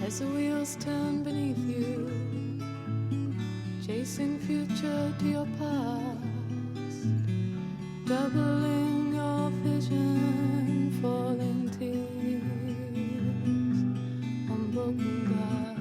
as the wheels turn beneath you, chasing future to your past, doubling your vision, falling tears on broken glass.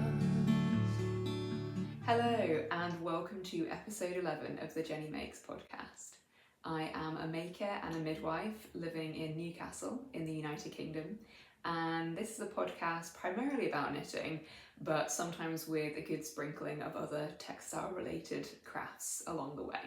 Hello and welcome to episode 11 of the Jenni Makes Podcast. I am a maker and a midwife living in Newcastle in the United Kingdom, and this is a podcast primarily about knitting, but sometimes with a good sprinkling of other textile related crafts along the way.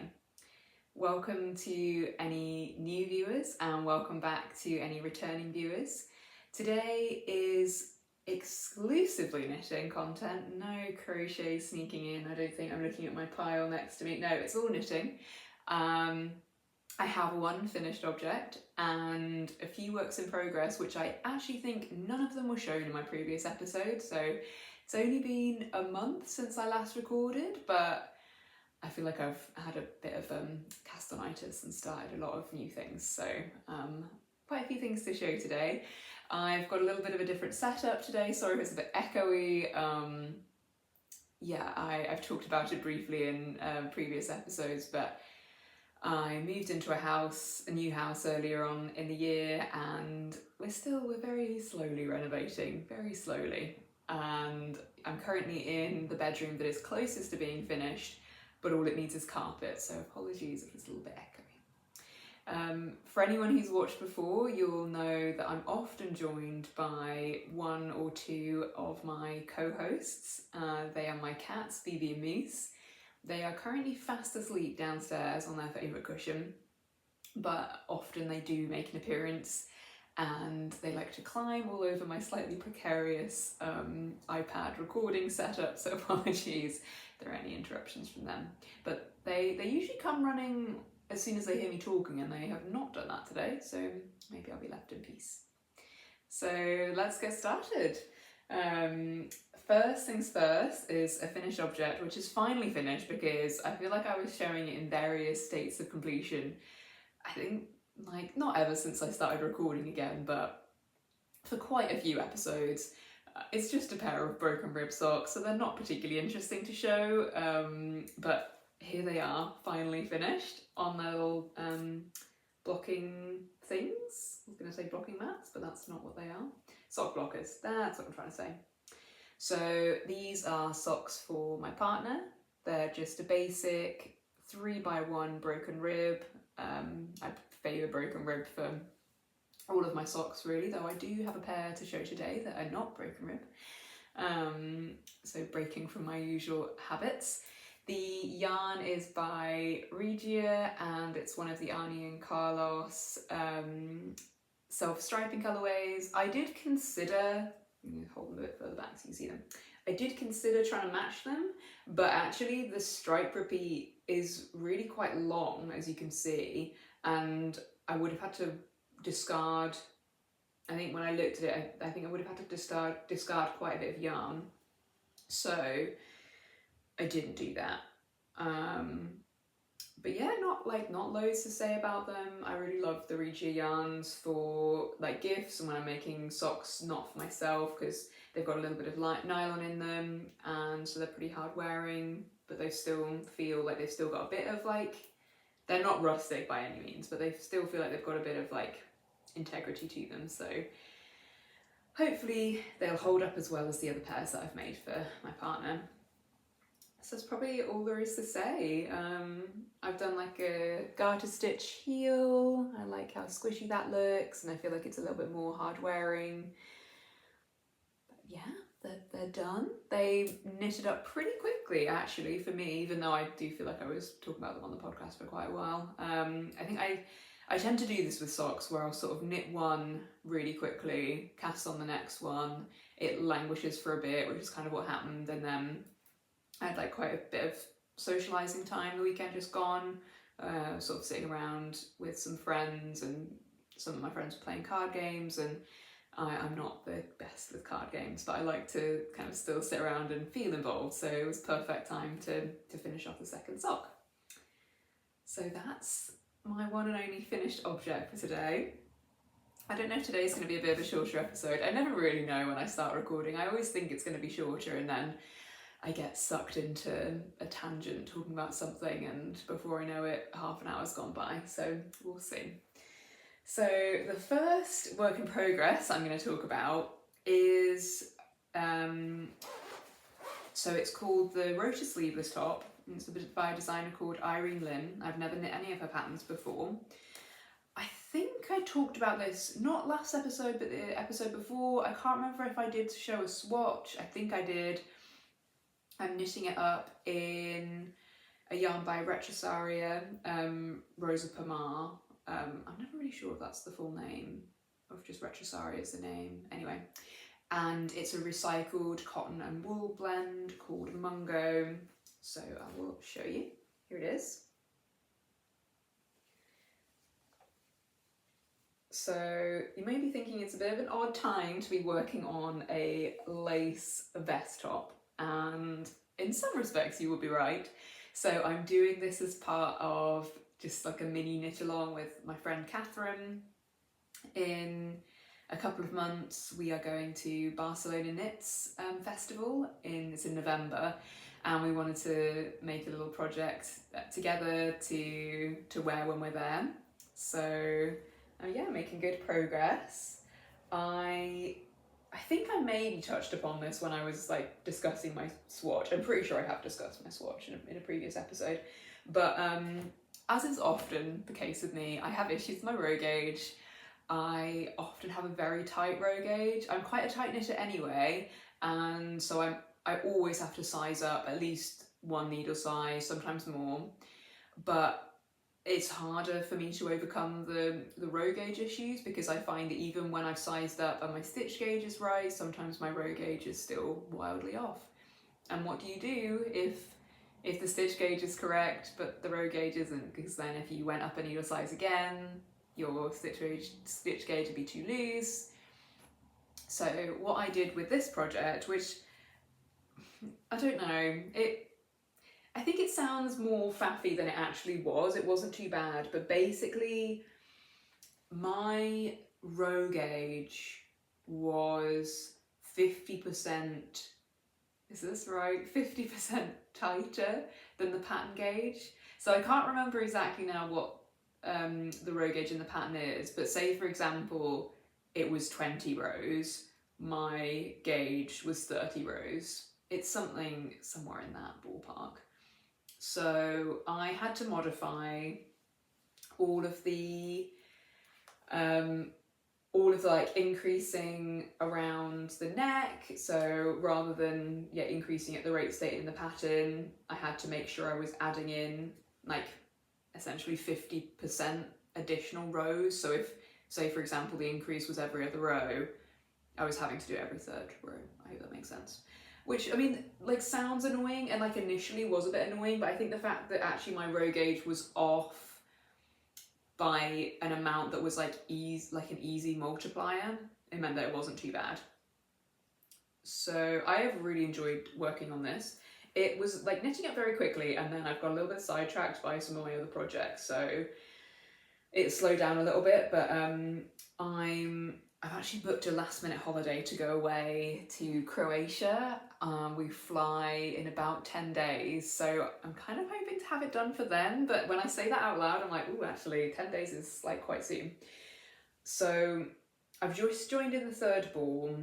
Welcome to any new viewers and welcome back to any returning viewers. Today is exclusively knitting content, no crochet sneaking in. I don't think I'm looking at my pile next to me. No, it's all knitting. I have one finished object and a few works in progress, which I actually think none of them were shown in my previous episode. So it's only been a month since I last recorded, but I feel like I've had a bit of castonitis and started a lot of new things. So quite a few things to show today. I've got a little bit of a different setup today. Sorry if it's a bit echoey. I've talked about it briefly in previous episodes, but I moved into a new house earlier on in the year, and we're very slowly renovating, very slowly. And I'm currently in the bedroom that is closest to being finished, but all it needs is carpet, so apologies if it's a little bit echoey. For anyone who's watched before, you'll know that I'm often joined by one or two of my co-hosts. They are my cats, Phoebe and Misc. They are currently fast asleep downstairs on their favourite cushion, but often they do make an appearance and they like to climb all over my slightly precarious iPad recording setup, so apologies if there are any interruptions from them. But they usually come running as soon as they hear me talking, and they have not done that today, so maybe I'll be left in peace. So let's get started. First things first is a finished object, which is finally finished because I feel like I was showing it in various states of completion. I think, like, not ever since I started recording again, but for quite a few episodes. It's just a pair of broken rib socks, so they're not particularly interesting to show, but here they are, finally finished on their little blocking things. I was going to say blocking mats, but that's not what they are. Sock blockers, that's what I'm trying to say. So these are socks for my partner. They're just a basic 3x1 broken rib. I favour broken rib for all of my socks really, though I do have a pair to show today that are not broken rib. So breaking from my usual habits. The yarn is by Regia and it's one of the Arne Carlos self-striping colourways. I did consider, hold them a bit further back so you can see them. I did consider trying to match them, but actually the stripe repeat is really quite long, as you can see, and I would have had to discard, I think when I looked at it, I think I would have had to discard quite a bit of yarn. So I didn't do that. But yeah, not loads to say about them. I really love the Regia yarns for like gifts and when I'm making socks, not for myself, because they've got a little bit of nylon in them, and so they're pretty hard wearing, but they still feel like they've still got a bit of like, they're not rustic by any means, but they still feel like they've got a bit of like integrity to them. So hopefully they'll hold up as well as the other pairs that I've made for my partner. So that's probably all there is to say. I've done like a garter stitch heel. I like how squishy that looks, and I feel like it's a little bit more hard wearing. But yeah, they're done. They knitted up pretty quickly actually for me, even though I do feel like I was talking about them on the podcast for quite a while. I think I tend to do this with socks where I'll sort of knit one really quickly, cast on the next one, it languishes for a bit, which is kind of what happened, and then I had like quite a bit of socialising time the weekend just gone, sort of sitting around with some friends, and some of my friends were playing card games, and I'm not the best with card games, but I like to kind of still sit around and feel involved, so it was perfect time to finish off the second sock. So that's my one and only finished object for today. I don't know if today's going to be a bit of a shorter episode. I never really know when I start recording. I always think it's going to be shorter and then I get sucked into a tangent talking about something, and before I know it, half an hour's gone by. So we'll see. So the first work in progress I'm going to talk about is, so it's called the Rota Sleeveless top. It's by a designer called Irene Lin. I've never knit any of her patterns before. I think I talked about this, not last episode, but the episode before. I can't remember if I did show a swatch. I think I did. I'm knitting it up in a yarn by Retrosaria Rosa Pomar. I'm never really sure if that's the full name, or if just Retrosaria is the name. Anyway, and it's a recycled cotton and wool blend called Mungo. So I will show you. Here it is. So you may be thinking it's a bit of an odd time to be working on a lace vest top, and in some respects you will be right. So I'm doing this as part of just like a mini knit along with my friend Katryn. In a couple of months we are going to Barcelona Knits Festival, it's in November, and we wanted to make a little project together to wear when we're there. So yeah, making good progress. I think I maybe touched upon this when I was like discussing my swatch. I'm pretty sure I have discussed my swatch in a previous episode, but as is often the case with me, I have issues with my row gauge. I often have a very tight row gauge. I'm quite a tight knitter anyway, and so I always have to size up at least one needle size, sometimes more, but it's harder for me to overcome the row gauge issues, because I find that even when I've sized up and my stitch gauge is right, sometimes my row gauge is still wildly off. And what do you do if the stitch gauge is correct but the row gauge isn't? Because then if you went up a needle size again, your stitch gauge would be too loose. So what I did with this project, which I don't know, I think it sounds more faffy than it actually was. It wasn't too bad, but basically my row gauge was 50%, is this right? 50% tighter than the pattern gauge. So I can't remember exactly now what the row gauge in the pattern is, but say for example it was 20 rows, my gauge was 30 rows. It's something somewhere in that ballpark. So I had to modify all of the like increasing around the neck. So rather than increasing at the rate stated in the pattern, I had to make sure I was adding in like essentially 50% additional rows. So if, say for example, the increase was every other row, I was having to do every third row. I hope that makes sense. Which, I mean, like sounds annoying and like initially was a bit annoying, but I think the fact that actually my row gauge was off by an amount that was like an easy multiplier, it meant that it wasn't too bad. So I have really enjoyed working on this. It was like knitting up very quickly, and then I've got a little bit sidetracked by some of my other projects, so it slowed down a little bit, but I've actually booked a last minute holiday to go away to Croatia. We fly in about 10 days, so I'm kind of hoping to have it done for then, but when I say that out loud, I'm like, ooh, actually 10 days is like quite soon. So I've just joined in the third ball.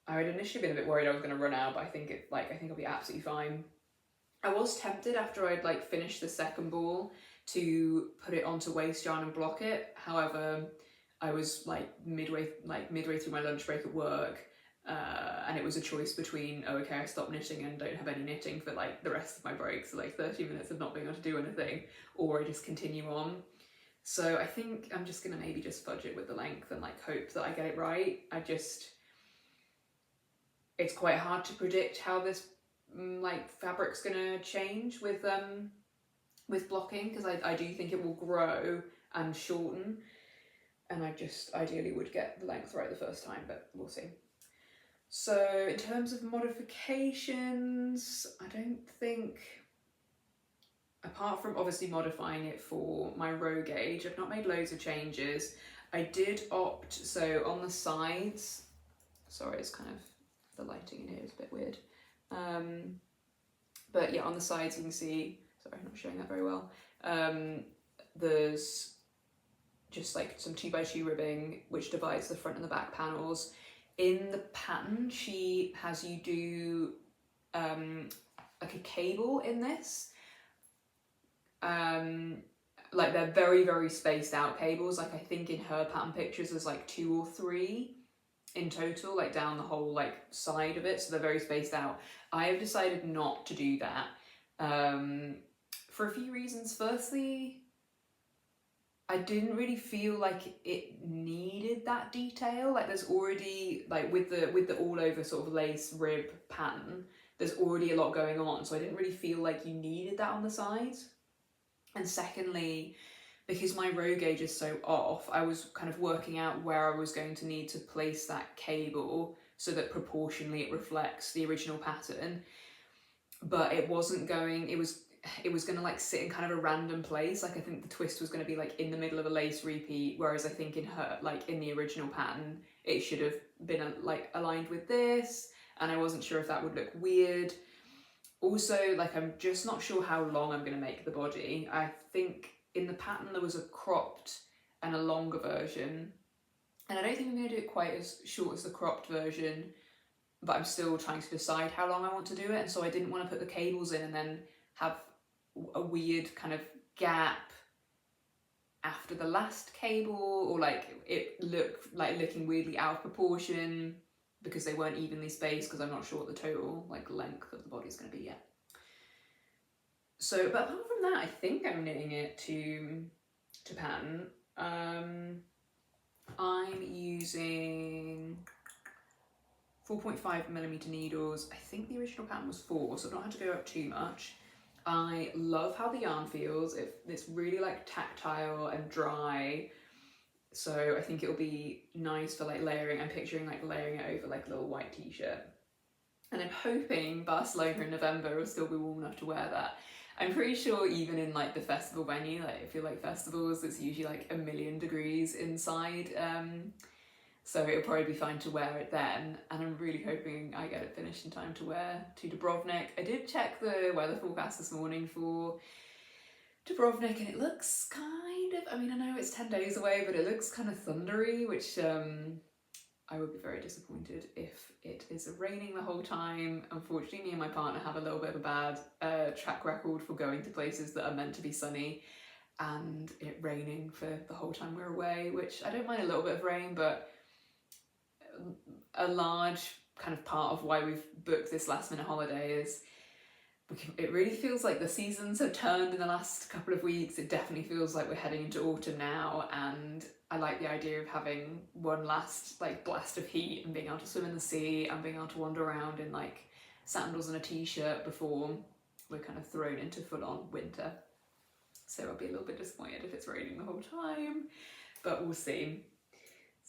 I had initially been a bit worried I was going to run out, but I think I'll be absolutely fine. I was tempted after I'd like finished the second ball to put it onto waste yarn and block it. However, I was like midway through my lunch break at work, and it was a choice between, oh, okay, I stop knitting and don't have any knitting for like the rest of my break, so like 30 minutes of not being able to do anything, or I just continue on. So I think I'm just gonna maybe just fudge it with the length and like hope that I get it right. It's quite hard to predict how this like fabric's gonna change with blocking, because I do think it will grow and shorten, and I just ideally would get the length right the first time, but we'll see. So in terms of modifications, I don't think, apart from obviously modifying it for my row gauge, I've not made loads of changes. I did opt, so on the sides, sorry, it's kind of, the lighting in here is a bit weird. But yeah, on the sides you can see, sorry, I'm not showing that very well. There's just like some 2x2 ribbing which divides the front and the back panels. In the pattern, she has you do like a cable in this. Like they're very, very spaced out cables. Like I think in her pattern pictures there's like 2 or 3 in total, like down the whole like side of it, so they're very spaced out. I have decided not to do that for a few reasons. Firstly, I didn't really feel like it needed that detail. Like there's already, like with the all over sort of lace rib pattern, there's already a lot going on, so I didn't really feel like you needed that on the sides. And secondly, because my row gauge is so off, I was kind of working out where I was going to need to place that cable so that proportionally it reflects the original pattern. But it wasn't going, it was going to like sit in kind of a random place. Like I think the twist was going to be like in the middle of a lace repeat, whereas I think in her, like in the original pattern, it should have been like aligned with this, and I wasn't sure if that would look weird. Also, like I'm just not sure how long I'm going to make the body. I think in the pattern there was a cropped and a longer version, and I don't think I'm going to do it quite as short as the cropped version, but I'm still trying to decide how long I want to do it, and so I didn't want to put the cables in and then have a weird kind of gap after the last cable, or like it looking weirdly out of proportion because they weren't evenly spaced, because I'm not sure what the total like length of the body is going to be yet. So, but apart from that, I think I'm knitting it to pattern. I'm using 4.5mm needles. I think the original pattern was 4, so I've not had to go up too much. I love how the yarn feels. It's really like tactile and dry, so I think it'll be nice for like layering. I'm picturing like layering it over like a little white t-shirt, and I'm hoping Barcelona in November will still be warm enough to wear that. I'm pretty sure even in like the festival venue, like I feel like festivals, it's usually like 1,000,000 degrees inside, so it'll probably be fine to wear it then, and I'm really hoping I get it finished in time to wear to Dubrovnik. I did check the weather forecast this morning for Dubrovnik, and it looks kind of, I mean, I know it's 10 days away, but it looks kind of thundery, which I would be very disappointed if it is raining the whole time. Unfortunately, me and my partner have a little bit of a bad track record for going to places that are meant to be sunny and it raining for the whole time we're away, which I don't mind a little bit of rain, but a large kind of part of why we've booked this last minute holiday is it really feels like the seasons have turned in the last couple of weeks. It definitely feels like we're heading into autumn now, and I like the idea of having one last like blast of heat and being able to swim in the sea and being able to wander around in like sandals and a t-shirt before we're kind of thrown into full-on winter. So I'll be a little bit disappointed if it's raining the whole time, but we'll see.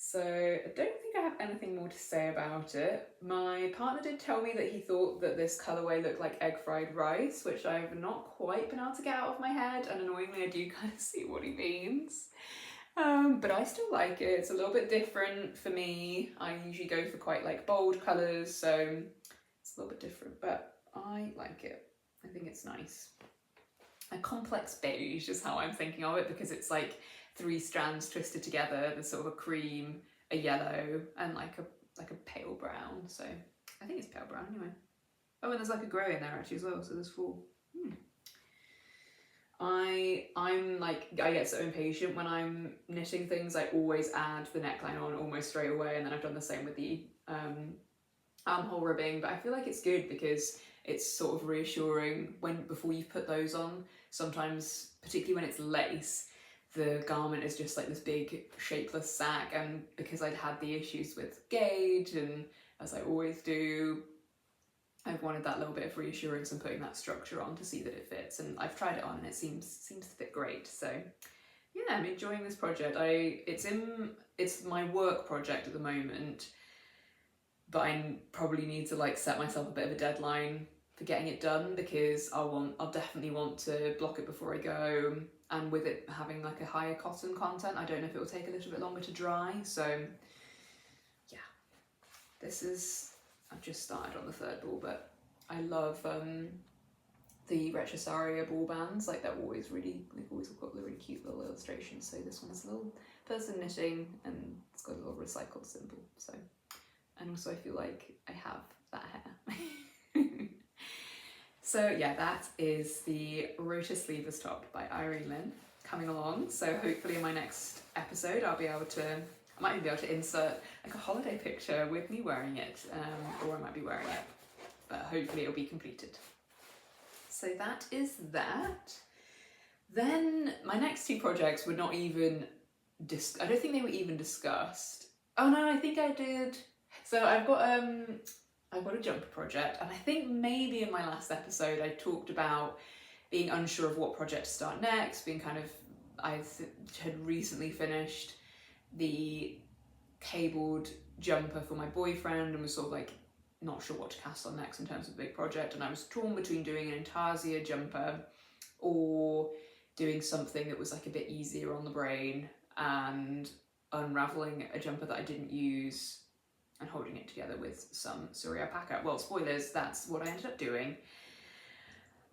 So I don't think I have anything more to say about it. My partner did tell me that he thought that this colourway looked like egg fried rice, which I've not quite been able to get out of my head, and annoyingly I do kind of see what he means. But I still like it. It's a little bit different for me. I usually go for quite like bold colours, so it's a little bit different, but I like it. I think it's nice. A complex beige is how I'm thinking of it, because it's like 3 strands twisted together. There's sort of a cream, a yellow, and like a pale brown. So I think it's pale brown anyway. Oh, and there's like a grey in there actually as well, so there's 4. I'm like, I get so impatient when I'm knitting things. I always add the neckline on almost straight away, and then I've done the same with the armhole ribbing, but I feel like it's good because it's sort of reassuring before you put those on. Sometimes, particularly when it's lace, the garment is just like this big shapeless sack, and because I'd had the issues with gauge, and as I always do, I've wanted that little bit of reassurance and putting that structure on to see that it fits, and I've tried it on and it seems to fit great. So yeah, I'm enjoying this project. It's my work project at the moment, but I probably need to like set myself a bit of a deadline for getting it done, because I'll definitely want to block it before I go, and with it having like a higher cotton content, I don't know if it will take a little bit longer to dry. So yeah, I've just started on the third ball, but I love the Retrosaria ball bands. Like they've always got the really cute little illustrations. So this one's a little person knitting, and it's got a little recycled symbol. So, and also I feel like I have that hair. So yeah, that is the Rota Sleeveless top by Irene Lin coming along. So hopefully in my next episode I might even be able to insert like a holiday picture with me wearing it, or I might be wearing it, but hopefully it'll be completed. So that is that. Then my next two projects were not even I don't think they were even discussed. Oh no, I think I did. So I've got a jumper project, and I think maybe in my last episode I talked about being unsure of what project to start next, I had recently finished the cabled jumper for my boyfriend and was sort of like not sure what to cast on next in terms of a big project, and I was torn between doing an intarsia jumper or doing something that was like a bit easier on the brain and unraveling a jumper that I didn't use and holding it together with some suri alpaca. Well, spoilers, that's what I ended up doing.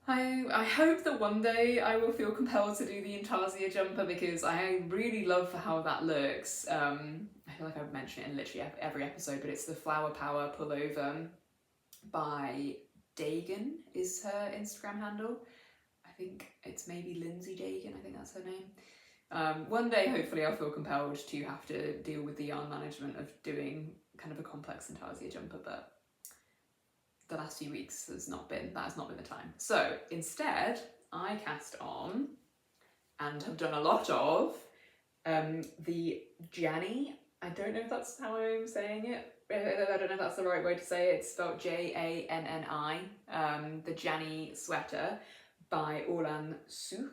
I hope that one day I will feel compelled to do the intarsia jumper, because I really love how that looks. I feel like I've mentioned it in literally every episode, but it's the Flower Power pullover by Dagan is her Instagram handle. I think it's maybe Lindsay Dagan, I think that's her name. One day, hopefully, I'll feel compelled to have to deal with the yarn management of doing kind of a complex intarsia jumper, but the last few weeks that has not been the time. So instead, I cast on and have done a lot of the Janni. I don't know if that's how I'm saying it. I don't know if that's the right way to say it. It's spelled Janni. The Janni sweater by Orlane Sucche.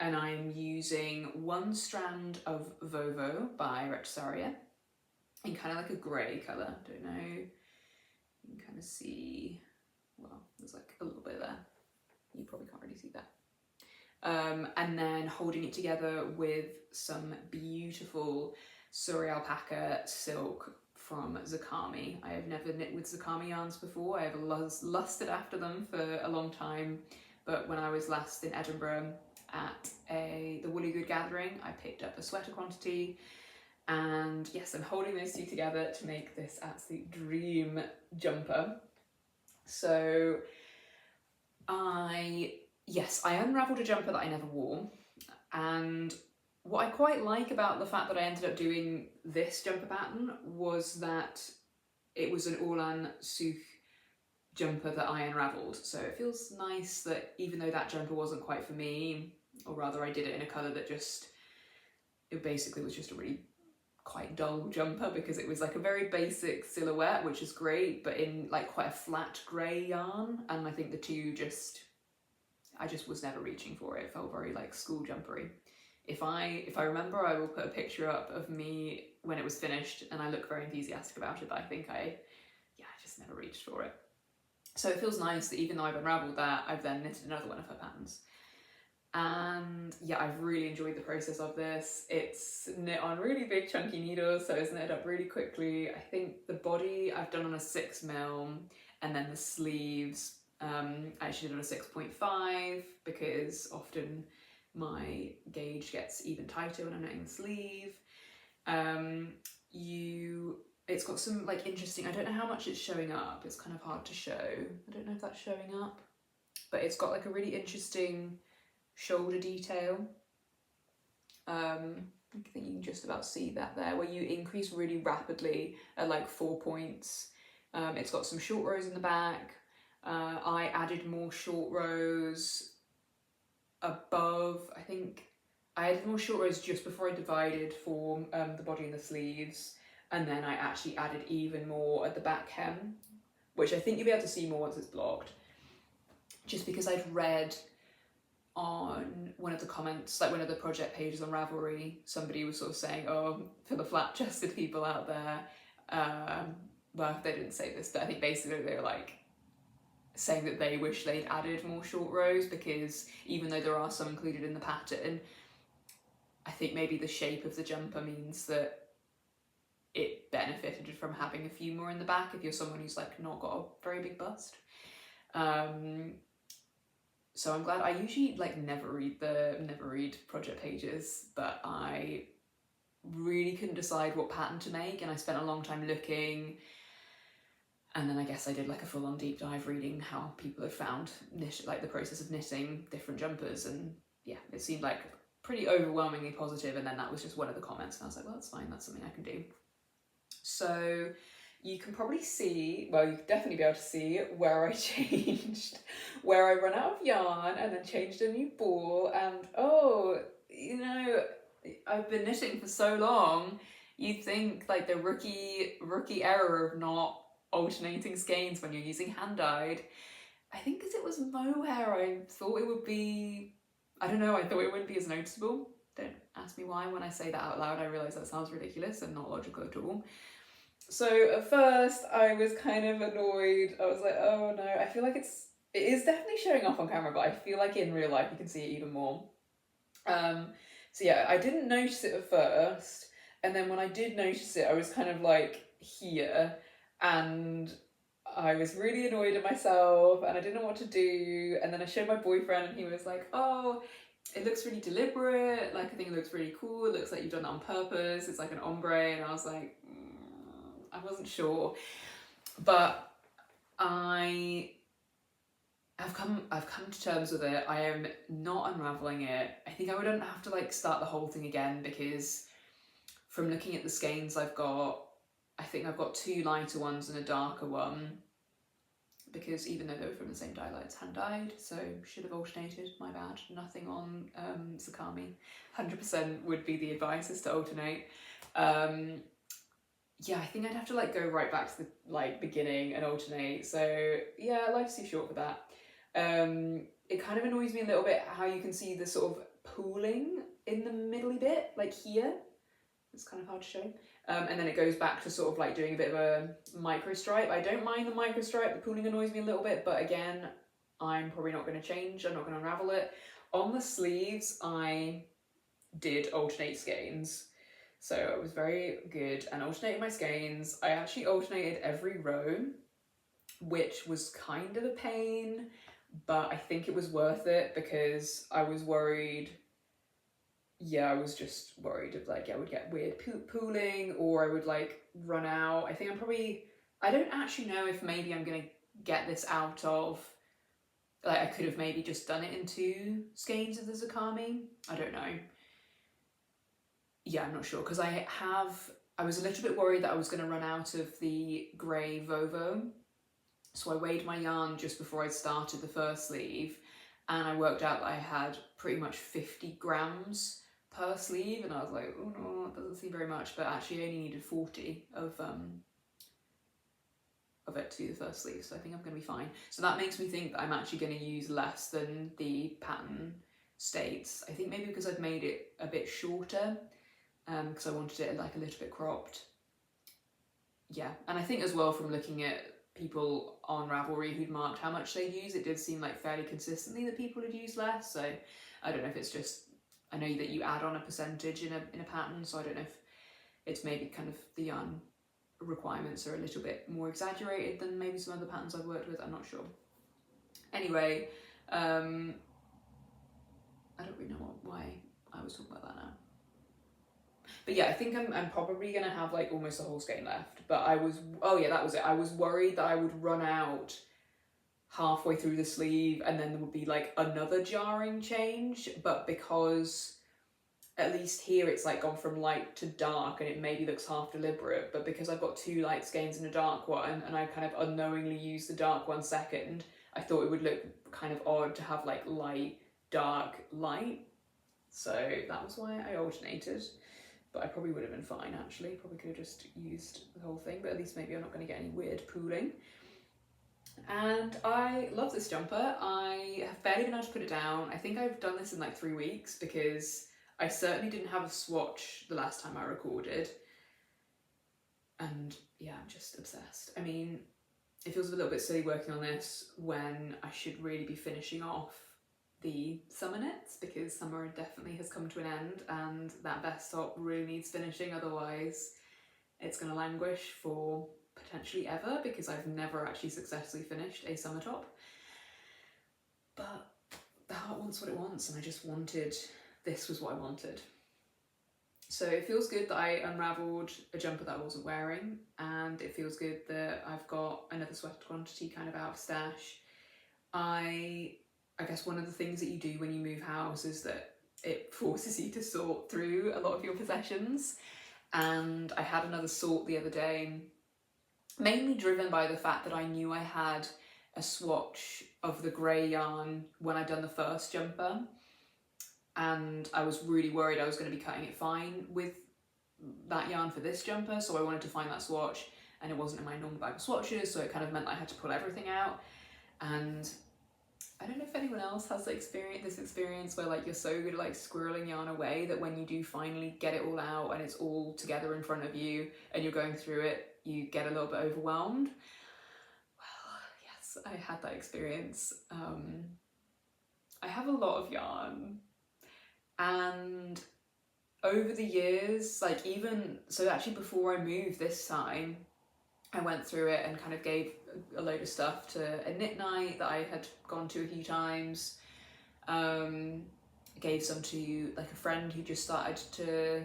And I'm using one strand of Vovo by Retrosaria in kind of like a grey colour. I don't know. You can kind of see, well, there's like a little bit there. You probably can't really see that. And then holding it together with some beautiful suri alpaca silk from Zakami. I have never knit with Zakami yarns before. I have lusted after them for a long time, but when I was last in Edinburgh at the Woolly Good gathering, I picked up a sweater quantity. And yes, I'm holding those two together to make this absolute dream jumper. So I unravelled a jumper that I never wore, and what I quite like about the fact that I ended up doing this jumper pattern was that it was an Orlane Sucche jumper that I unravelled. So it feels nice that even though that jumper wasn't quite for me, or rather I did it in a colour that it basically was just a really quite dull jumper, because it was like a very basic silhouette, which is great, but in like quite a flat grey yarn, and I think the two I just was never reaching for it. It felt very like school jumpery. If I remember, I will put a picture up of me when it was finished, and I look very enthusiastic about it, but I think I just never reached for it. So it feels nice that even though I've unravelled that, I've then knitted another one of her patterns. And yeah, I've really enjoyed the process of this. It's knit on really big chunky needles, so it's knitted up really quickly. I think the body I've done on a 6mm, and then the sleeves I actually did on a 6.5, because often my gauge gets even tighter when I'm knitting the sleeve. It's got some like interesting, I don't know how much it's showing up, it's kind of hard to show. I don't know if that's showing up, but it's got like a really interesting shoulder detail. I think you can just about see that there, where you increase really rapidly at like 4 points. It's got some short rows in the back. I added more short rows above. I think I added more short rows just before I divided for the body and the sleeves, and then I actually added even more at the back hem, which I think you'll be able to see more once it's blocked, just because I'd read on one of the comments, like one of the project pages on Ravelry, somebody was sort of saying, oh, for the flat-chested people out there, well, they didn't say this, but I think basically they were like, saying that they wish they'd added more short rows, because even though there are some included in the pattern, I think maybe the shape of the jumper means that it benefited from having a few more in the back if you're someone who's like not got a very big bust. So I'm glad. I usually like never read project pages, but I really couldn't decide what pattern to make, and I spent a long time looking, and then I guess I did like a full-on deep dive reading how people have found like the process of knitting different jumpers, and yeah, it seemed like pretty overwhelmingly positive, and then that was just one of the comments, and I was like, well, that's fine, that's something I can do. So you can probably see, well, you can definitely be able to see where I changed, where I ran out of yarn and then changed a new ball, and oh, you know, I've been knitting for so long, you'd think like the rookie error of not alternating skeins when you're using hand-dyed. I think because it was mohair, I thought it would be, I don't know, I thought it wouldn't be as noticeable. Don't ask me why. When I say that out loud, I realise that sounds ridiculous and not logical at all. So at first I was kind of annoyed. I was like, oh no, I feel like it is definitely showing off on camera, but I feel like in real life you can see it even more. So yeah, I didn't notice it at first, and then when I did notice it, I was kind of like here, and I was really annoyed at myself, and I didn't know what to do, and then I showed my boyfriend, and he was like, oh, it looks really deliberate, like I think it looks really cool, it looks like you've done that on purpose, it's like an ombre, and I was like, I wasn't sure, but I've come to terms with it. I am not unraveling it. I think I wouldn't have to like start the whole thing again, because from looking at the skeins I've got, I think I've got 2 lighter ones and a darker one, because even though they were from the same dye, it's hand dyed, so should have alternated, my bad. Nothing on Zakami. 100% would be the advice, is to alternate. Yeah, I think I'd have to like go right back to the like beginning and alternate. So yeah, life's too short for that. It kind of annoys me a little bit how you can see the sort of pooling in the middly bit, like here. It's kind of hard to show. And then it goes back to sort of like doing a bit of a micro stripe. I don't mind the micro stripe, the pooling annoys me a little bit, but again, I'm probably not going to change, I'm not going to unravel it. On the sleeves, I did alternate skeins. So I was very good and alternated my skeins. I actually alternated every row, which was kind of a pain, but I think it was worth it because I was worried. Yeah, I was just worried of like, I would get weird pooling, or I would like run out. I think I don't actually know if maybe I'm going to get this out of, like I could have maybe just done it in 2 skeins of the Zakami. I don't know. Yeah, I'm not sure, because I was a little bit worried that I was going to run out of the grey Vovo. So I weighed my yarn just before I started the first sleeve, and I worked out that I had pretty much 50 grams per sleeve, and I was like, oh no, that doesn't seem very much, but actually I only needed 40 of it to do the first sleeve, so I think I'm going to be fine. So that makes me think that I'm actually going to use less than the pattern states. I think maybe because I've made it a bit shorter, because I wanted it like a little bit cropped. Yeah, and I think as well from looking at people on Ravelry who'd marked how much they'd use, it did seem like fairly consistently that people had used less, so I don't know if it's just, I know that you add on a percentage in a pattern, so I don't know if it's maybe kind of the yarn requirements are a little bit more exaggerated than maybe some other patterns I've worked with, I'm not sure. Anyway, I don't really know why I was talking about that now. But yeah, I think I'm probably going to have like almost the whole skein left. But oh yeah, that was it. I was worried that I would run out halfway through the sleeve and then there would be like another jarring change. But because at least here it's like gone from light to dark and it maybe looks half deliberate. But because I've got 2 light skeins and a dark one, and I kind of unknowingly used the dark one second, I thought it would look kind of odd to have like light, dark, light. So that was why I alternated. But I probably would have been fine actually, probably could have just used the whole thing, but at least maybe I'm not going to get any weird pooling. And I love this jumper. I have barely been able to put it down. I think I've done this in like 3 weeks because I certainly didn't have a swatch the last time I recorded. And yeah, I'm just obsessed. I mean, it feels a little bit silly working on this when I should really be finishing off the summer knits, because summer definitely has come to an end and that vest top really needs finishing, otherwise it's going to languish for potentially ever, because I've never actually successfully finished a summer top. But the heart wants what it wants, and I just wanted, this was what I wanted. So it feels good that I unravelled a jumper that I wasn't wearing, and it feels good that I've got another sweater quantity kind of out of stash. I guess one of the things that you do when you move house is that it forces you to sort through a lot of your possessions, and I had another sort the other day, mainly driven by the fact that I knew I had a swatch of the grey yarn when I'd done the first jumper, and I was really worried I was going to be cutting it fine with that yarn for this jumper, so I wanted to find that swatch, and it wasn't in my normal bag of swatches, so it kind of meant that I had to pull everything out. And I don't know if anyone else has this experience where like you're so good at like squirreling yarn away that when you do finally get it all out and it's all together in front of you and you're going through it, you get a little bit overwhelmed. Well, yes, I had that experience. I have a lot of yarn, and over the years, like even, so actually before I moved this time, I went through it and kind of gave a load of stuff to a knit night that I had gone to a few times. Gave some to like a friend who just started to,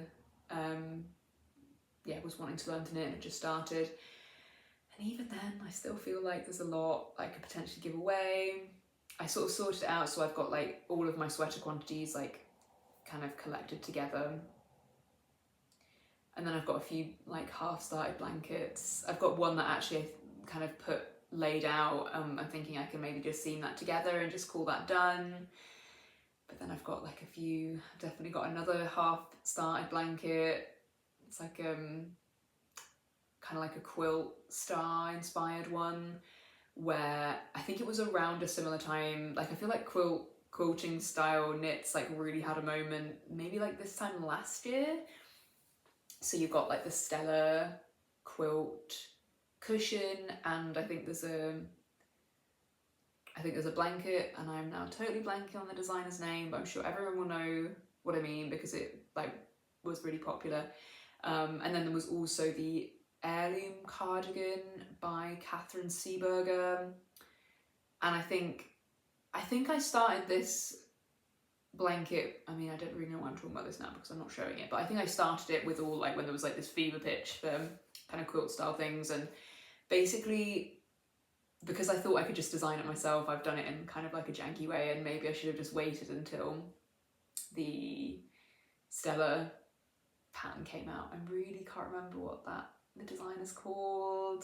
was wanting to learn to knit and had just started. And even then, I still feel like there's a lot I could potentially give away. I sort of sorted it out, so I've got like all of my sweater quantities like kind of collected together. And then I've got a few like half-started blankets. I've got one that actually I kind of laid out. I'm thinking I can maybe just seam that together and just call that done. But then I've got like a few, I've definitely got another half-started blanket. It's like kind of like a quilt star inspired one, where I think it was around a similar time. Like I feel like quilting style knits like really had a moment, maybe like this time last year. So you've got like the Stella quilt cushion, and I think there's a blanket, and I'm now totally blanking on the designer's name, but I'm sure everyone will know what I mean because it like was really popular. And then there was also the Heirloom cardigan by Katryn Seeburger, and I think I started this blanket, I mean I don't really know why I'm talking about this now because I'm not showing it, but I think I started it with all like when there was like this fever pitch for kind of quilt style things, and basically because I thought I could just design it myself, I've done it in kind of like a janky way, and maybe I should have just waited until the Stella pattern came out. I really can't remember what the designer's called.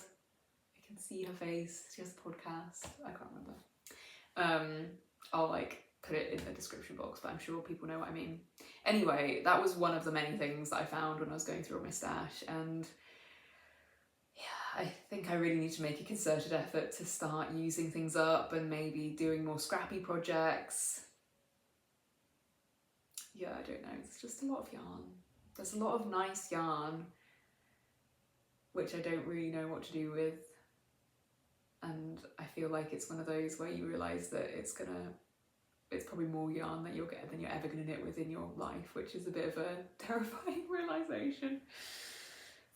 I can see her face, she has a podcast, I can't remember. I'll like put it in the description box, but I'm sure people know what I mean. Anyway, that was one of the many things that I found when I was going through all my stash, and yeah, I think I really need to make a concerted effort to start using things up and maybe doing more scrappy projects. Yeah, I don't know, it's just a lot of yarn. There's a lot of nice yarn which I don't really know what to do with, and I feel like it's one of those where you realise that it's probably more yarn that you'll get than you're ever going to knit with in your life, which is a bit of a terrifying realisation.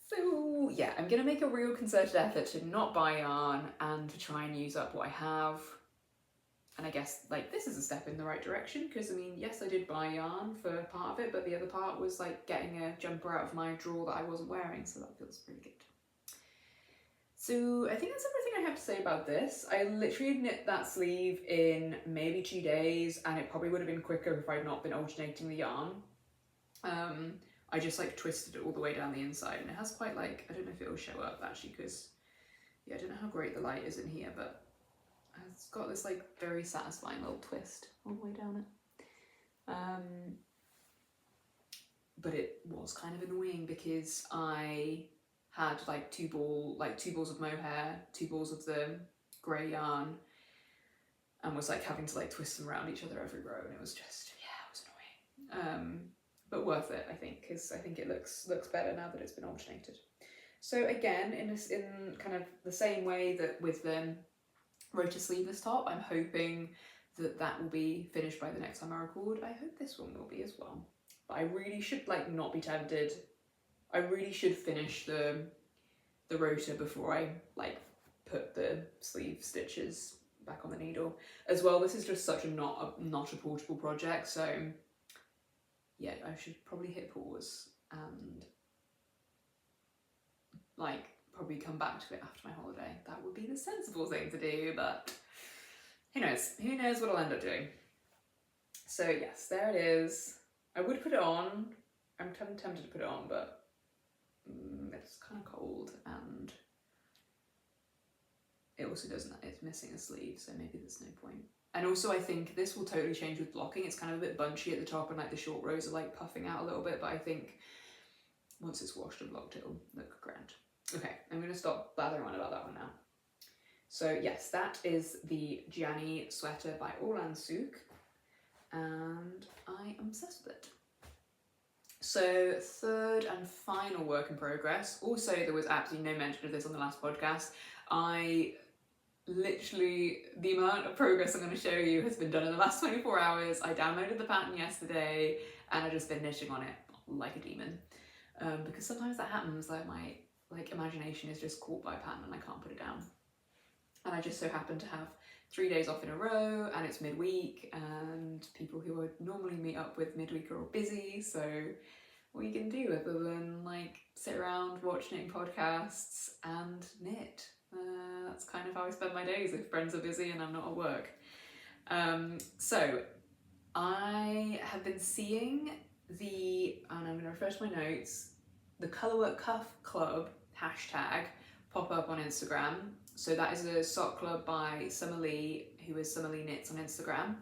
So yeah, I'm going to make a real concerted effort to not buy yarn and to try and use up what I have. And I guess like this is a step in the right direction, because I mean, yes, I did buy yarn for part of it, but the other part was like getting a jumper out of my drawer that I wasn't wearing, so that feels pretty good. So I think that's everything I have to say about this. I literally knit that sleeve in maybe 2 days, and it probably would have been quicker if I'd not been alternating the yarn. I just like twisted it all the way down the inside, and it has quite like, I don't know if it will show up actually, because yeah, I don't know how great the light is in here, but it's got this like very satisfying little twist all the way down it. But it was kind of annoying because I had like two balls of mohair, 2 balls of the grey yarn, and was like having to like twist them around each other every row, and it was just, yeah, it was annoying. But worth it, I think, because I think it looks better now that it's been alternated. So again, in kind of the same way that with the Rota Sleeveless top, I'm hoping that will be finished by the next time I record. I hope this one will be as well. But I really should like not be tempted. I really should finish the Rota before I like put the sleeve stitches back on the needle. As well, this is just such a not a portable project, so yeah, I should probably hit pause and like probably come back to it after my holiday. That would be the sensible thing to do, but who knows? Who knows what I'll end up doing? So yes, there it is. I would put it on. I'm tempted to put it on, but it's kind of cold, and it also doesn't, it's missing a sleeve, so maybe there's no point. And also I think this will totally change with blocking. It's kind of a bit bunchy at the top and like the short rows are like puffing out a little bit, but I think once it's washed and blocked it'll look grand. Okay, I'm going to stop blathering on about that one now. So yes, that is the Janni sweater by Orlane Sucche, and I am obsessed with it. So third and final work in progress. Also, there was absolutely no mention of this on the last podcast. I literally, the amount of progress I'm going to show you has been done in the last 24 hours. I downloaded the pattern yesterday and I've just been knitting on it like a demon. Because sometimes that happens, like my imagination is just caught by a pattern and I can't put it down. And I just so happen to have 3 days off in a row and it's midweek and people who I would normally meet up with midweek are all busy, so what are you going to do other than like sit around, watch knitting podcasts and knit? That's kind of how I spend my days if friends are busy and I'm not at work. So I have been seeing and I'm going to refer to my notes, the Colorwork Cuff Club hashtag pop up on Instagram. So that is a sock club by Summer Lee, who is Summer Lee Knits on Instagram.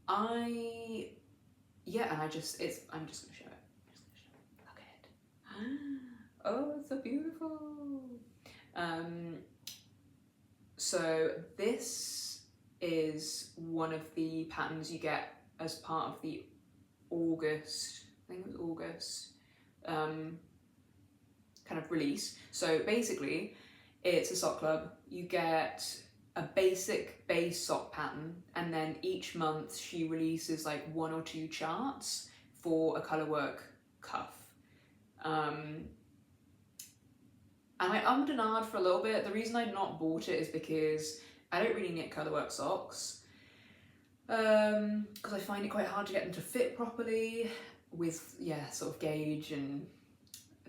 I'm just going to show it. Look at it. Oh, it's so beautiful. So this is one of the patterns you get as part of the August, I think it was August, kind of release. So basically, it's a sock club. You get a basic base sock pattern, and then each month she releases like 1 or 2 charts for a Colorwork cuff. And I ummed and ahed for a little bit. The reason I'd not bought it is because I don't really knit Colorwork socks. Because I find it quite hard to get them to fit properly with, sort of gauge and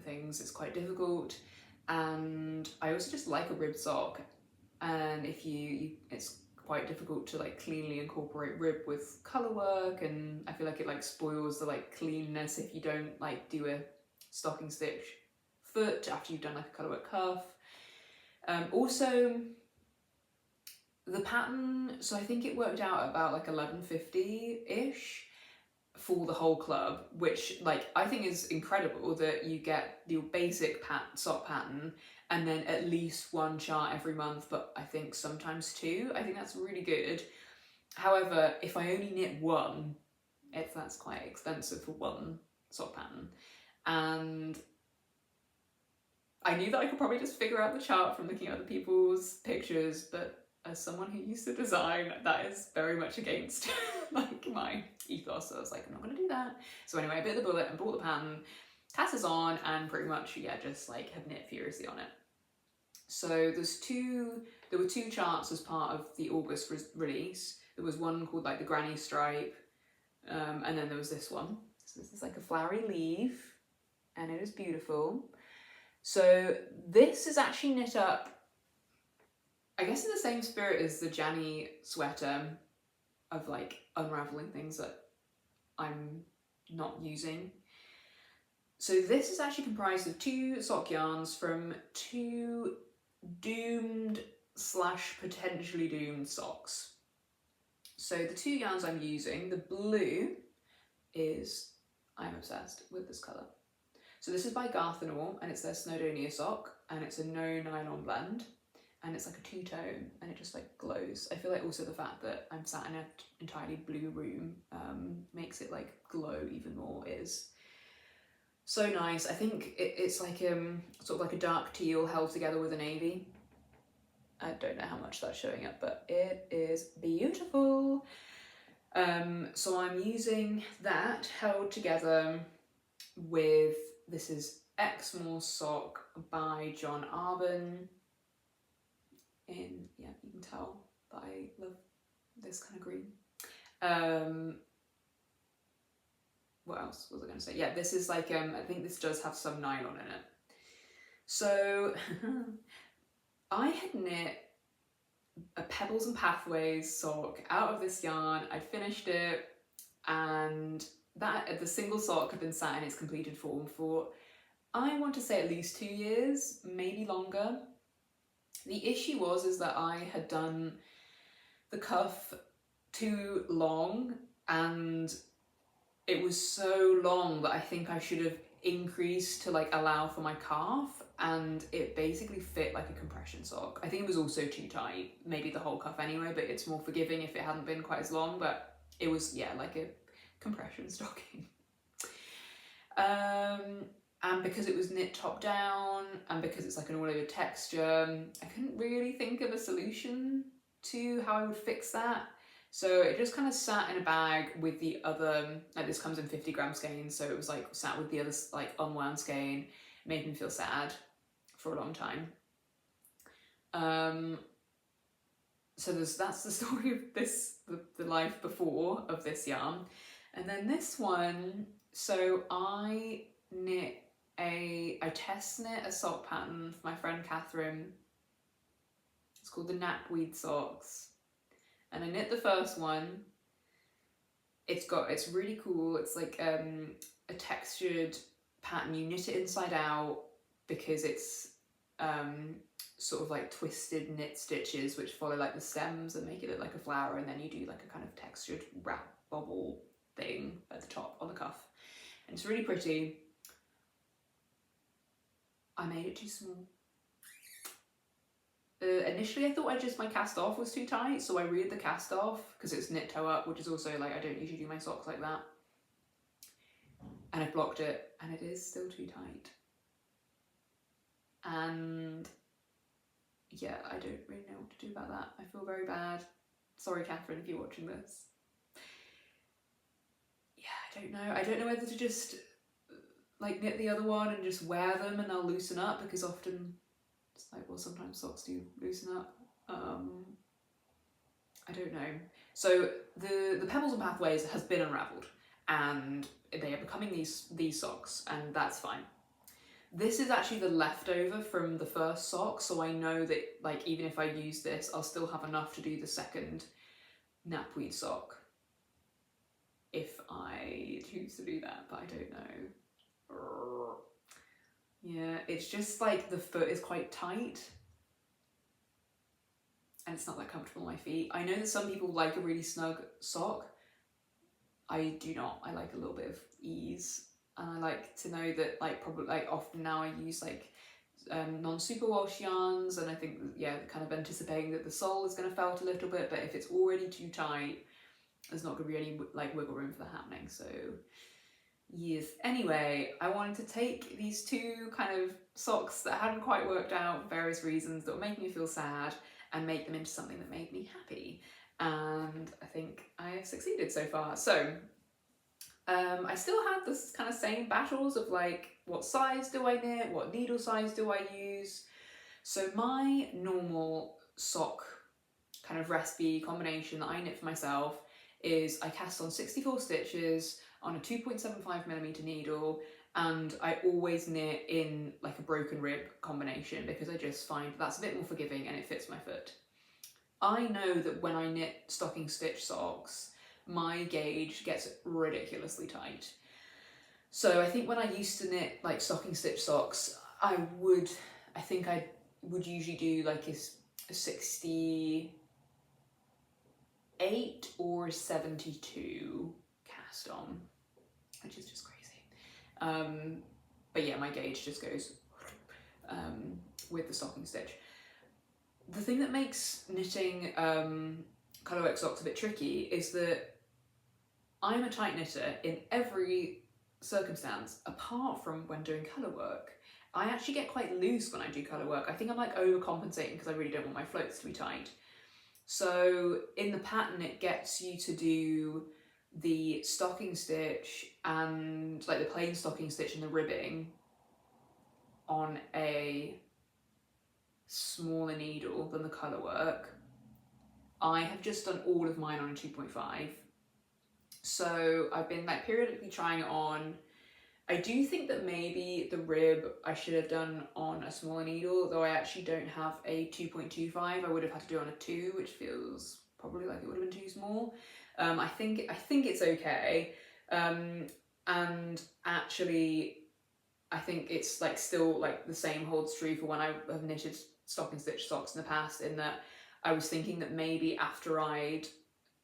things. It's quite difficult. And I also just like a ribbed sock. And if it's quite difficult to like cleanly incorporate rib with Colorwork, and I feel like it like spoils the like cleanness if you don't like do a stocking stitch foot after you've done like a Colorwork cuff. Also the pattern, so I think it worked out about like $11.50-ish for the whole club, which like I think is incredible that you get your basic sock pattern and then at least 1 chart every month, but I think sometimes 2. I think that's really good. However, if I only knit one, that's quite expensive for 1 sock pattern. And I knew that I could probably just figure out the chart from looking at other people's pictures, but as someone who used to design, that is very much against like my ethos. So I was like, I'm not gonna do that. So anyway, I bit the bullet and bought the pattern, tasses on, and pretty much, just like have knit furiously on it. So there were 2 charts as part of the August release. There was one called like the Granny Stripe, and then there was this one. So this is like a flowery leaf, and it is beautiful. So this is actually knit up, I guess in the same spirit as the Janni sweater, of like unraveling things that I'm not using. So this is actually comprised of 2 sock yarns from 2 doomed / potentially doomed socks. So the 2 yarns I'm using, the blue is, I'm obsessed with this colour. So this is by Garthenor, and it's their Snowdonia sock, and it's a no nylon blend. And it's like a 2-tone, and it just like glows. I feel like also the fact that I'm sat in an entirely blue room makes it like glow even more. It is So nice. I think it's like sort of like a dark teal held together with a navy. I don't know how much that's showing up, but it is beautiful. So I'm using that held together with, this is Exmoor sock by John Arbon. Yeah, you can tell that I love this kind of green. What else was I going to say? Yeah, this is like, I think this does have some nylon in it. So I had knit a Pebbles and Pathways sock out of this yarn. I'd finished it, and that the single sock had been sat in its completed form for, I want to say, at least 2 years, maybe longer. The issue is that I had done the cuff too long, and it was so long that I think I should have increased to like allow for my calf, and it basically fit like a compression sock. I think it was also too tight, maybe the whole cuff anyway, but it's more forgiving if it hadn't been quite as long, but it was, yeah, like a compression stocking. And because it was knit top down, and because it's like an all over texture, I couldn't really think of a solution to how I would fix that. So it just kind of sat in a bag with the other, like this comes in 50 gram skeins, so it was like sat with the other like unwound skein, made me feel sad for a long time. So that's the story of this, the life before of this yarn. And then this one, so I test knit a sock pattern for my friend Katryn. It's called the Knapweed socks. And I knit the first one. It's really cool. It's like a textured pattern. You knit it inside out because it's sort of like twisted knit stitches which follow like the stems and make it look like a flower, and then you do like a kind of textured wrap bobble thing at the top on the cuff. And it's really pretty. I made it too small. Initially I thought my cast off was too tight, so I read the cast off because it's knit toe up, which is also like, I don't usually do my socks like that. And I blocked it, and it is still too tight. And yeah, I don't really know what to do about that. I feel very bad. Sorry, Katryn, if you're watching this. Yeah, I don't know whether to just like knit the other one and just wear them and they'll loosen up, because often it's like, well, sometimes socks do loosen up. I don't know. So the Pebbles and Pathways has been unravelled, and they are becoming these socks, and that's fine. This is actually the leftover from the first sock, so I know that like even if I use this, I'll still have enough to do the second Knapweed sock if I choose to do that, but I don't know. Yeah, it's just like the foot is quite tight and it's not that comfortable on my feet. I know that some people like a really snug sock. I do not. I like a little bit of ease, and I like to know that like probably like often now I use like non-superwash yarns, and I think, yeah, kind of anticipating that the sole is going to felt a little bit, but if it's already too tight, there's not going to be any like wiggle room for that happening. So yes. Anyway, I wanted to take these two kind of socks that hadn't quite worked out for various reasons that were making me feel sad and make them into something that made me happy. And I think I have succeeded so far. So I still had this kind of same battles of like, what size do I knit? What needle size do I use? So my normal sock kind of recipe combination that I knit for myself is I cast on 64 stitches on a 2.75mm needle, and I always knit in like a broken rib combination because I just find that's a bit more forgiving and it fits my foot. I know that when I knit stocking stitch socks, my gauge gets ridiculously tight. So I think when I used to knit like stocking stitch socks, I think I would usually do like a 68 or 72 cast on, which is just crazy. But yeah, my gauge just goes with the stocking stitch. The thing that makes knitting Colorwork socks a bit tricky is that I'm a tight knitter in every circumstance, apart from when doing colour work. I actually get quite loose when I do colour work. I think I'm like overcompensating because I really don't want my floats to be tight. So in the pattern, it gets you to do the stocking stitch and like the plain stocking stitch and the ribbing on a smaller needle than the colour work. I have just done all of mine on a 2.5. So I've been like periodically trying it on. I do think that maybe the rib I should have done on a smaller needle, though I actually don't have a 2.25. I would have had to do it on a 2, which feels probably like it would have been too small. I think it's okay. And actually, I think it's like still like the same holds true for when I have knitted stocking stitch socks in the past, in that I was thinking that maybe after I'd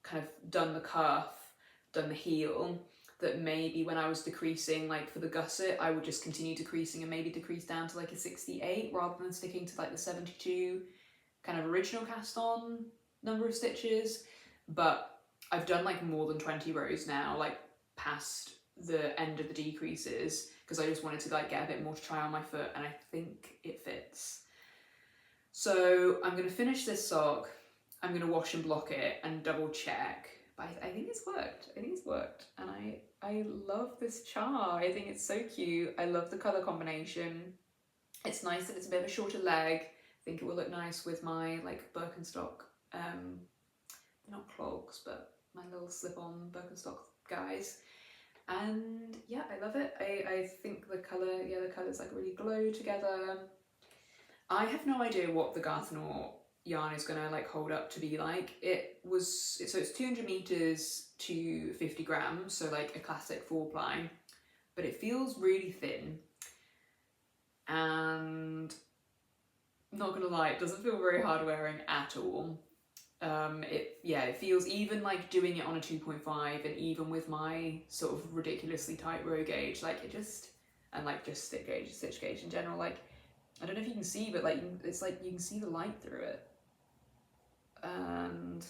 kind of done the cuff, done the heel, that maybe when I was decreasing, like for the gusset, I would just continue decreasing and maybe decrease down to like a 68 rather than sticking to like the 72 kind of original cast on number of stitches. But I've done like more than 20 rows now, like past the end of the decreases, because I just wanted to like get a bit more to try on my foot, and I think it fits. So I'm going to finish this sock, I'm going to wash and block it and double check. But I think it's worked. I think it's worked. And I love this char. I think it's so cute. I love the colour combination. It's nice that it's a bit of a shorter leg. I think it will look nice with my like Birkenstock, not clogs, but my little slip-on Birkenstock guys. And yeah, I love it. I think the colour, yeah, the colours like really glow together. I have no idea what the Garthenor yarn is gonna like hold up to be like. So it's 200 meters to 50 grams, so like a classic 4-ply, but it feels really thin, and not gonna lie, it doesn't feel very hard wearing at all. It feels, even like doing it on a 2.5 and even with my sort of ridiculously tight row gauge, like it just, and like just stitch gauge in general, like I don't know if you can see, but like it's like you can see the light through it. And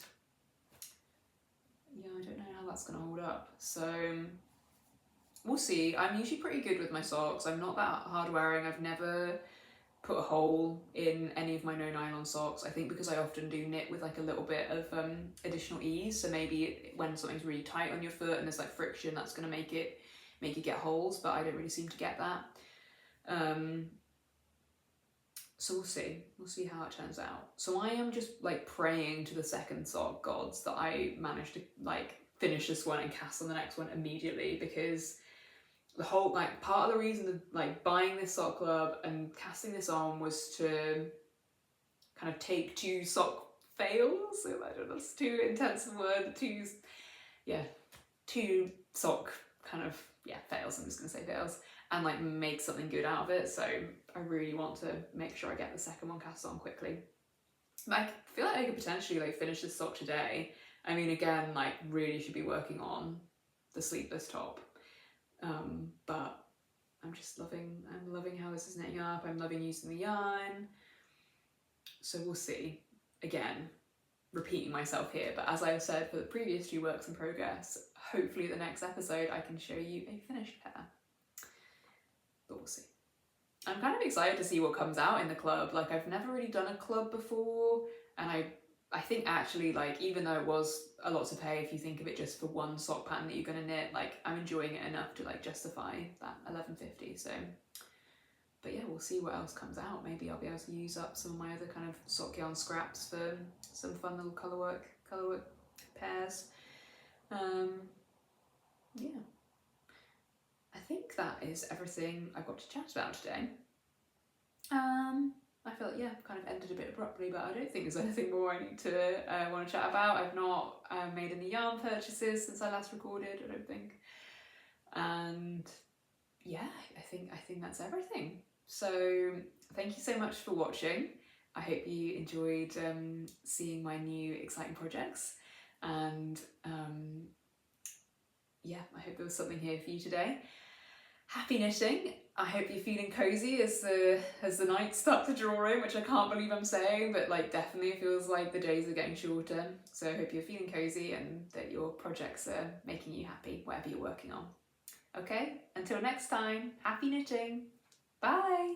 yeah, I don't know how that's gonna hold up, so we'll see. I'm usually pretty good with my socks. I'm not that hard wearing. I've never put a hole in any of my no nylon socks, I think because I often do knit with like a little bit of additional ease, so maybe when something's really tight on your foot and there's like friction, that's gonna make it get holes, but I don't really seem to get that. So we'll see how it turns out. So I am just like praying to the second sock gods that I manage to like finish this one and cast on the next one immediately, because the whole like part of the reason of like buying this sock club and casting this on was to kind of take 2 sock fails. So I don't know, it's too intense a word. 2 sock kind of fails. I'm just gonna say fails, and like make something good out of it. So I really want to make sure I get the second one cast on quickly. But I feel like I could potentially like finish this sock today. I mean, again, like really should be working on the sleeveless top. But I'm loving how this is knitting up. I'm loving using the yarn. So we'll see. Again, repeating myself here, but as I've said for the previous 2 works in progress, hopefully the next episode I can show you a finished pair. But we'll see. I'm kind of excited to see what comes out in the club. Like I've never really done a club before, and I think actually, like, even though it was a lot to pay, if you think of it just for one sock pattern that you're gonna knit, like I'm enjoying it enough to like justify that $11.50. So, but yeah, we'll see what else comes out. Maybe I'll be able to use up some of my other kind of sock yarn scraps for some fun little Colorwork pairs. Yeah, I think that is everything I've got to chat about today. I feel like, kind of ended a bit abruptly, but I don't think there's anything more I need to want to chat about. I've not made any yarn purchases since I last recorded, I don't think. And yeah, I think that's everything. So thank you so much for watching. I hope you enjoyed seeing my new exciting projects, and I hope there was something here for you today. Happy knitting. I hope you're feeling cozy as the nights start to draw in, which I can't believe I'm saying, but like definitely feels like the days are getting shorter. So I hope you're feeling cozy and that your projects are making you happy, whatever you're working on. Okay, until next time, happy knitting. Bye.